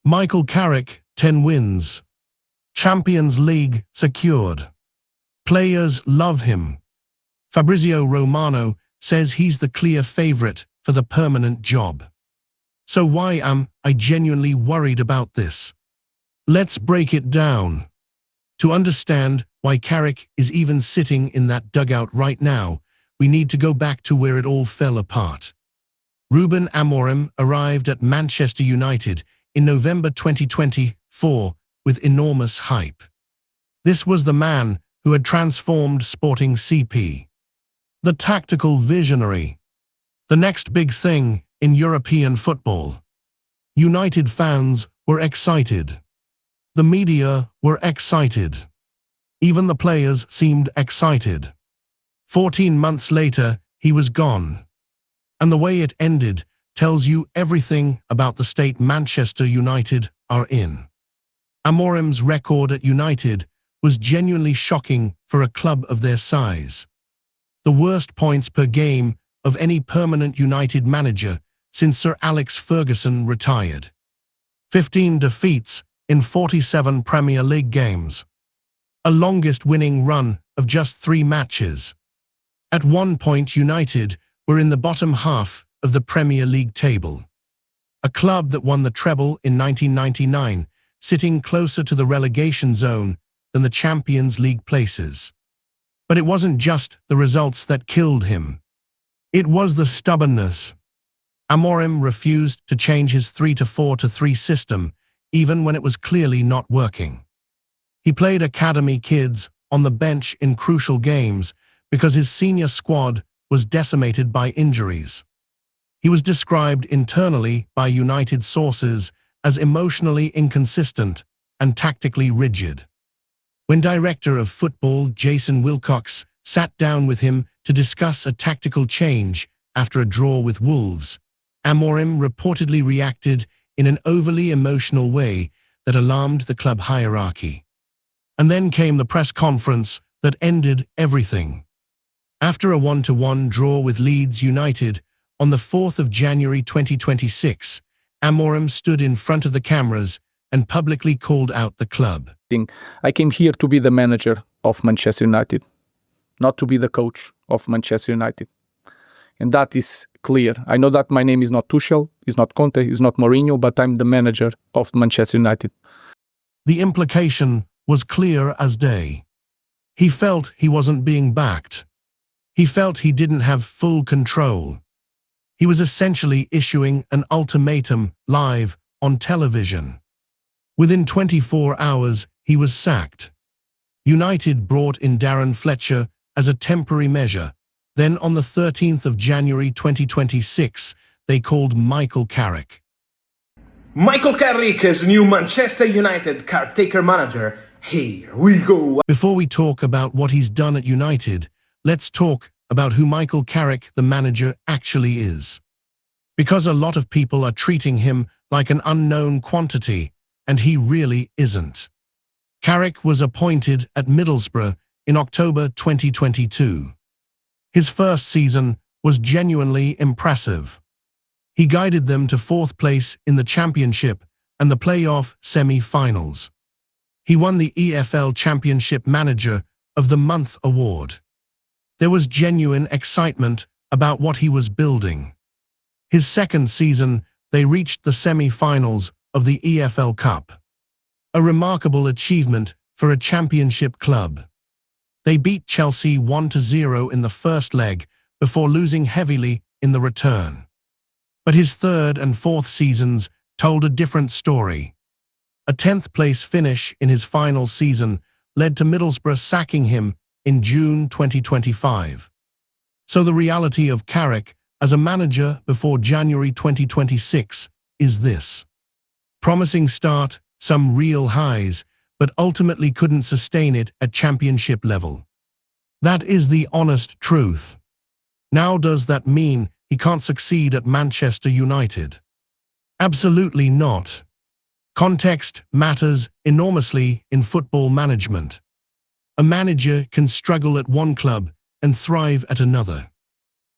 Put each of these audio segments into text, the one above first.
Michael Carrick, 10 wins. Champions League secured. Players love him. Fabrizio Romano says he's the clear favorite for the permanent job. So why am I genuinely worried about this? Let's break it down. To understand why Carrick is even sitting in that dugout right now, we need to go back to where it all fell apart. Ruben Amorim arrived at Manchester United in November 2024 with enormous hype. This was the man who had transformed Sporting CP. The tactical visionary. The next big thing in European football. United fans were excited. The media were excited. Even the players seemed excited. 14 months later, he was gone. And the way it ended tells you everything about the state Manchester United are in. Amorim's record at United was genuinely shocking for a club of their size. The worst points per game of any permanent United manager since Sir Alex Ferguson retired. 15 defeats in 47 Premier League games. A longest winning run of just 3 matches. At one point, United were in the bottom half of the Premier League table. A club that won the treble in 1999, sitting closer to the relegation zone than the Champions League places. But it wasn't just the results that killed him. It was the stubbornness. Amorim refused to change his 3-4-3 system, even when it was clearly not working. He played academy kids on the bench in crucial games because his senior squad was decimated by injuries. He was described internally by United sources as emotionally inconsistent and tactically rigid. When Director of Football Jason Wilcox sat down with him to discuss a tactical change after a draw with Wolves, Amorim reportedly reacted in an overly emotional way that alarmed the club hierarchy. And then came the press conference that ended everything. After a 1-1 draw with Leeds United on the 4th of January 2026, Amorim stood in front of the cameras and publicly called out the club. I came here to be the manager of Manchester United, not to be the coach of Manchester United. And that is clear. I know that my name is not Tuchel, is not Conte, is not Mourinho, but I'm the manager of Manchester United. The implication was clear as day. He felt he wasn't being backed. He felt he didn't have full control. He was essentially issuing an ultimatum live on television. Within 24 hours, he was sacked. United brought in Darren Fletcher as a temporary measure. Then on the 13th of January 2026, they called Michael Carrick. Michael Carrick is new Manchester United caretaker manager. Here we go. Before we talk about what he's done at United, let's talk about who Michael Carrick, the manager, actually is. Because a lot of people are treating him like an unknown quantity, and he really isn't. Carrick was appointed at Middlesbrough in October 2022. His first season was genuinely impressive. He guided them to 4th place in the Championship and the playoff semi-finals. He won the EFL Championship Manager of the Month award. There was genuine excitement about what he was building. His second season, they reached the semi-finals of the EFL Cup. A remarkable achievement for a championship club. They beat Chelsea 1-0 in the first leg before losing heavily in the return. But his third and fourth seasons told a different story. A 10th place finish in his final season led to Middlesbrough sacking him in June 2025. So the reality of Carrick as a manager before January 2026 is this. Promising start, some real highs, but ultimately couldn't sustain it at championship level. That is the honest truth. Now, does that mean he can't succeed at Manchester United? Absolutely not. Context matters enormously in football management. A manager can struggle at one club and thrive at another.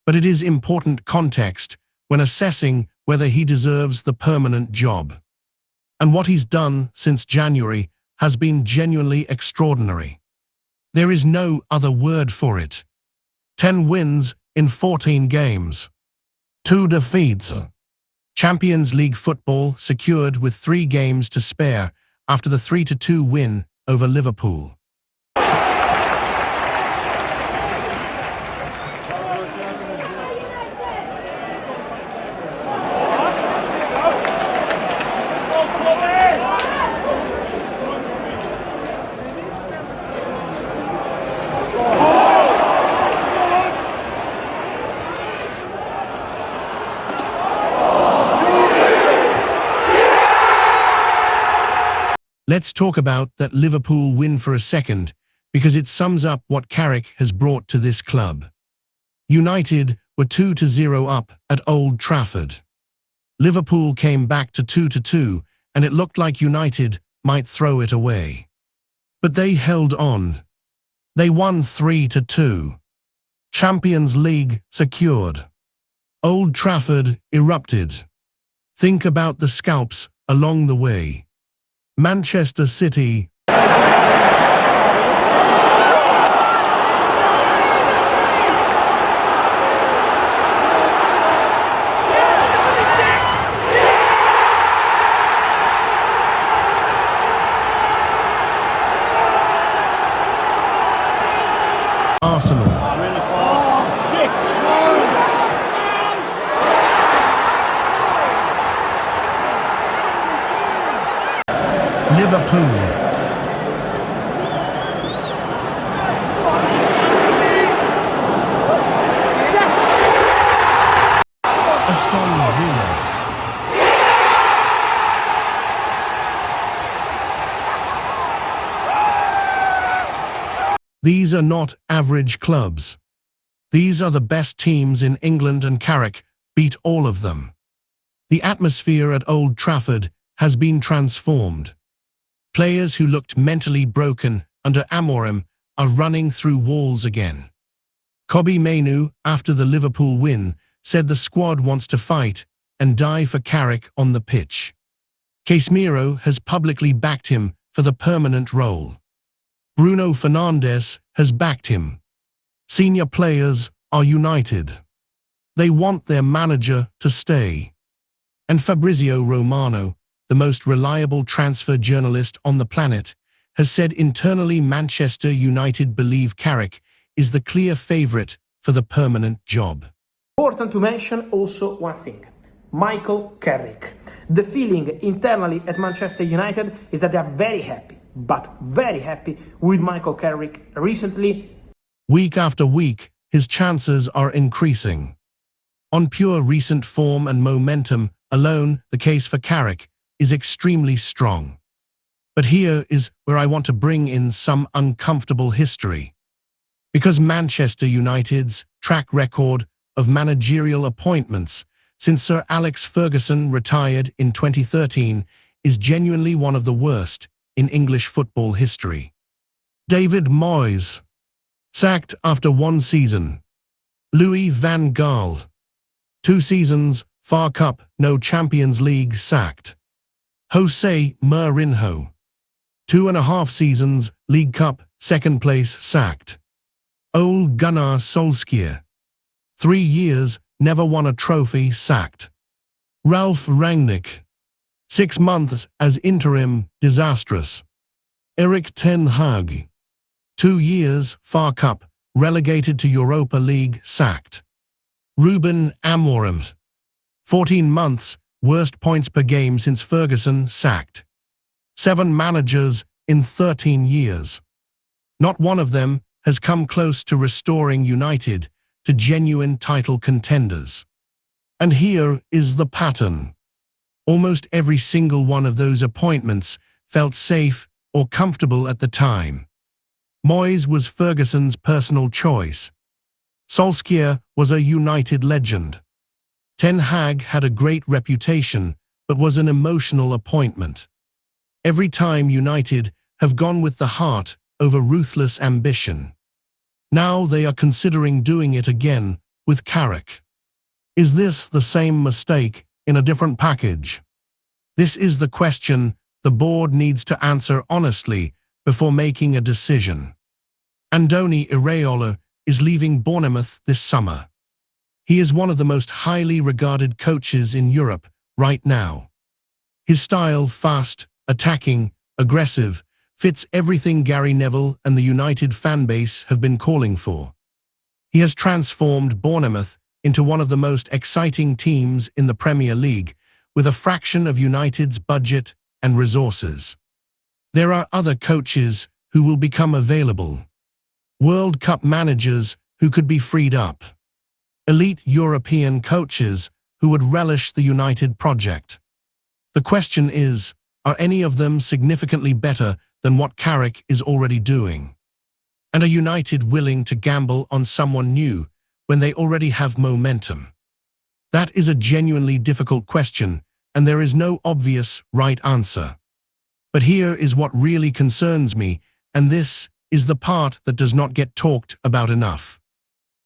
But it is important context when assessing whether he deserves the permanent job. And what he's done since January has been genuinely extraordinary. There is no other word for it. 10 wins in 14 games. 2 defeats. Champions League football secured with 3 games to spare after the 3-2 win over Liverpool. Let's talk about that Liverpool win for a second, because it sums up what Carrick has brought to this club. United were 2-0 up at Old Trafford. Liverpool came back to 2-2, and it looked like United might throw it away. But they held on. They won 3-2. Champions League secured. Old Trafford erupted. Think about the scalps along the way. Manchester City. Arsenal. Liverpool. Aston Villa. These are not average clubs. These are the best teams in England, and Carrick beat all of them. The atmosphere at Old Trafford has been transformed. Players who looked mentally broken under Amorim are running through walls again. Kobbie Mainoo, after the Liverpool win, said the squad wants to fight and die for Carrick on the pitch. Casemiro has publicly backed him for the permanent role. Bruno Fernandes has backed him. Senior players are united. They want their manager to stay. And Fabrizio Romano, the most reliable transfer journalist on the planet, has said internally Manchester United believe Carrick is the clear favourite for the permanent job. Important to mention also one thing. Michael Carrick. The feeling internally at Manchester United is that they are very happy, but very happy with Michael Carrick recently. Week after week, his chances are increasing. On pure recent form and momentum alone, the case for Carrick is extremely strong. But here is where I want to bring in some uncomfortable history. Because Manchester United's track record of managerial appointments since Sir Alex Ferguson retired in 2013 is genuinely one of the worst in English football history. David Moyes, sacked after 1 season. Louis van Gaal, 2 seasons, FA Cup, no Champions League, sacked. Jose Mourinho, 2.5 seasons, League Cup, 2nd place, sacked. Ole Gunnar Solskjaer, 3 years, never won a trophy, sacked. Ralf Rangnick, 6 months as interim, disastrous. Erik ten Hag, 2 years, FA Cup, relegated to Europa League, sacked. Ruben Amorim, 14 months, worst points per game since Ferguson, sacked. 7 managers in 13 years. Not one of them has come close to restoring United to genuine title contenders. And here is the pattern. Almost every single one of those appointments felt safe or comfortable at the time. Moyes was Ferguson's personal choice. Solskjaer was a United legend. Ten Hag had a great reputation, but was an emotional appointment. Every time United have gone with the heart over ruthless ambition. Now they are considering doing it again with Carrick. Is this the same mistake in a different package? This is the question the board needs to answer honestly before making a decision. Andoni Iraola is leaving Bournemouth this summer. He is one of the most highly regarded coaches in Europe right now. His style, fast, attacking, aggressive, fits everything Gary Neville and the United fanbase have been calling for. He has transformed Bournemouth into one of the most exciting teams in the Premier League, with a fraction of United's budget and resources. There are other coaches who will become available. World Cup managers who could be freed up. Elite European coaches who would relish the United project. The question is, are any of them significantly better than what Carrick is already doing? And are United willing to gamble on someone new when they already have momentum? That is a genuinely difficult question, and there is no obvious right answer. But here is what really concerns me, and this is the part that does not get talked about enough.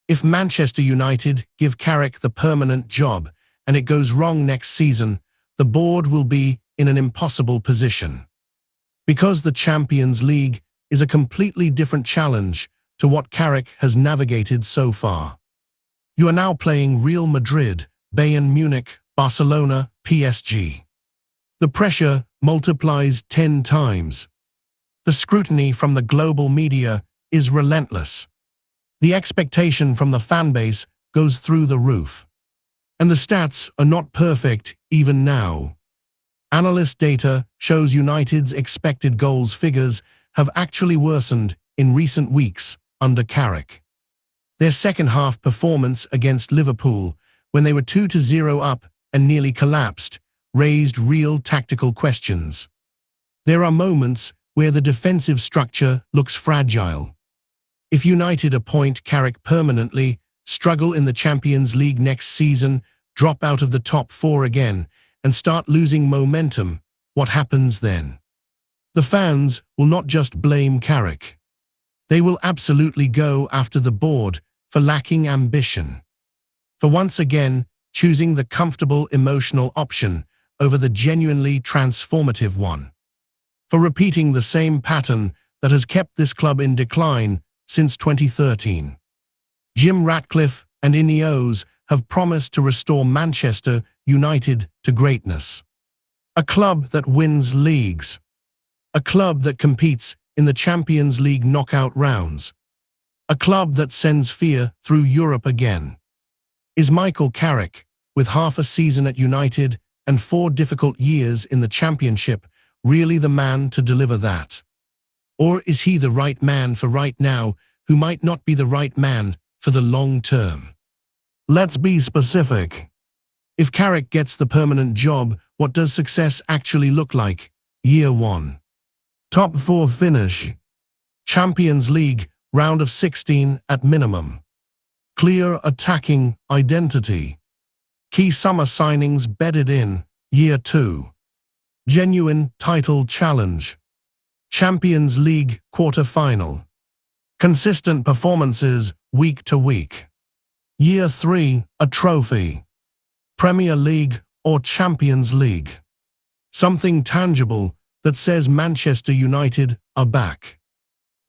If Manchester United give Carrick the permanent job and it goes wrong next season, the board will be in an impossible position. Because the Champions League is a completely different challenge to what Carrick has navigated so far. You are now playing Real Madrid, Bayern Munich, Barcelona, PSG. The pressure multiplies 10 times. The scrutiny from the global media is relentless. The expectation from the fanbase goes through the roof. And the stats are not perfect even now. Analyst data shows United's expected goals figures have actually worsened in recent weeks under Carrick. Their second-half performance against Liverpool, when they were 2-0 up and nearly collapsed, raised real tactical questions. There are moments where the defensive structure looks fragile. If United appoint Carrick permanently, struggle in the Champions League next season, drop out of the top 4 again, and start losing momentum, what happens then? The fans will not just blame Carrick. They will absolutely go after the board for lacking ambition. For once again, choosing the comfortable emotional option over the genuinely transformative one. For repeating the same pattern that has kept this club in decline since 2013. Jim Ratcliffe and Ineos have promised to restore Manchester United to greatness. A club that wins leagues. A club that competes in the Champions League knockout rounds. A club that sends fear through Europe again. Is Michael Carrick, with half a season at United and 4 difficult years in the Championship, really the man to deliver that? Or is he the right man for right now, who might not be the right man for the long term? Let's be specific. If Carrick gets the permanent job, what does success actually look like? Year 1. Top 4 finish. Champions League, round of 16 at minimum. Clear attacking identity. Key summer signings bedded in. Year 2. Genuine title challenge. Champions League quarter-final. Consistent performances week to week. Year 3, a trophy. Premier League or Champions League. Something tangible that says Manchester United are back.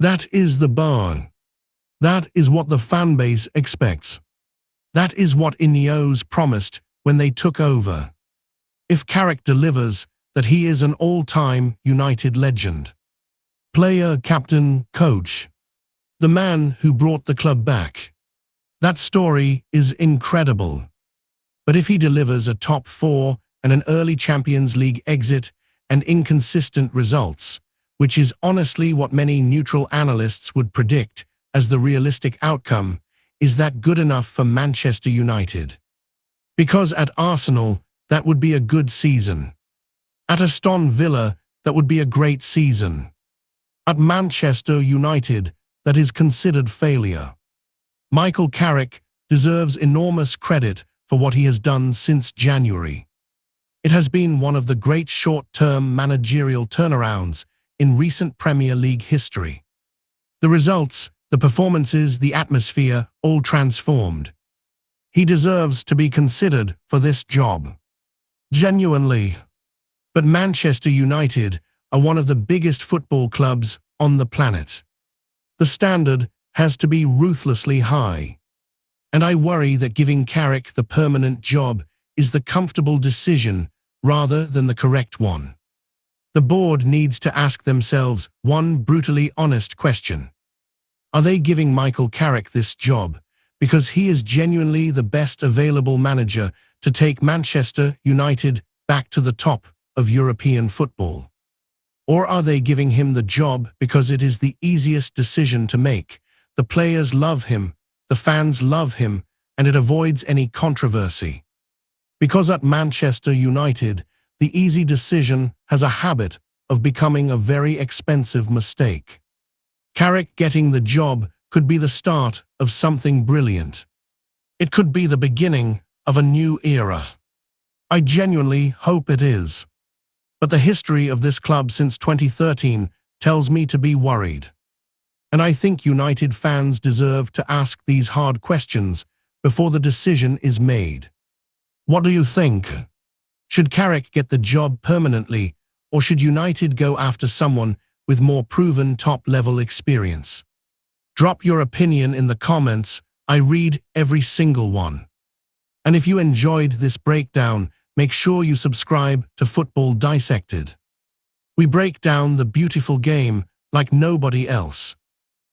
That is the bar. That is what the fanbase expects. That is what Ineos promised when they took over. If Carrick delivers, that he is an all-time United legend. Player, captain, coach. The man who brought the club back. That story is incredible. But if he delivers a top 4 and an early Champions League exit and inconsistent results, which is honestly what many neutral analysts would predict as the realistic outcome, is that good enough for Manchester United? Because at Arsenal, that would be a good season. At Aston Villa, that would be a great season. At Manchester United, that is considered failure. Michael Carrick deserves enormous credit for what he has done since January. It has been one of the great short-term managerial turnarounds in recent Premier League history. The results, the performances, the atmosphere, all transformed. He deserves to be considered for this job. Genuinely. But Manchester United are one of the biggest football clubs on the planet. The standard has to be ruthlessly high. And I worry that giving Carrick the permanent job is the comfortable decision rather than the correct one. The board needs to ask themselves one brutally honest question. Are they giving Michael Carrick this job because he is genuinely the best available manager to take Manchester United back to the top of European football? Or are they giving him the job because it is the easiest decision to make? The players love him, the fans love him, and it avoids any controversy. Because at Manchester United, the easy decision has a habit of becoming a very expensive mistake. Carrick getting the job could be the start of something brilliant. It could be the beginning of a new era. I genuinely hope it is. But the history of this club since 2013 tells me to be worried. And I think United fans deserve to ask these hard questions before the decision is made. What do you think? Should Carrick get the job permanently, or should United go after someone with more proven top-level experience? Drop your opinion in the comments. I read every single one. And if you enjoyed this breakdown, make sure you subscribe to Football Dissected. We break down the beautiful game like nobody else.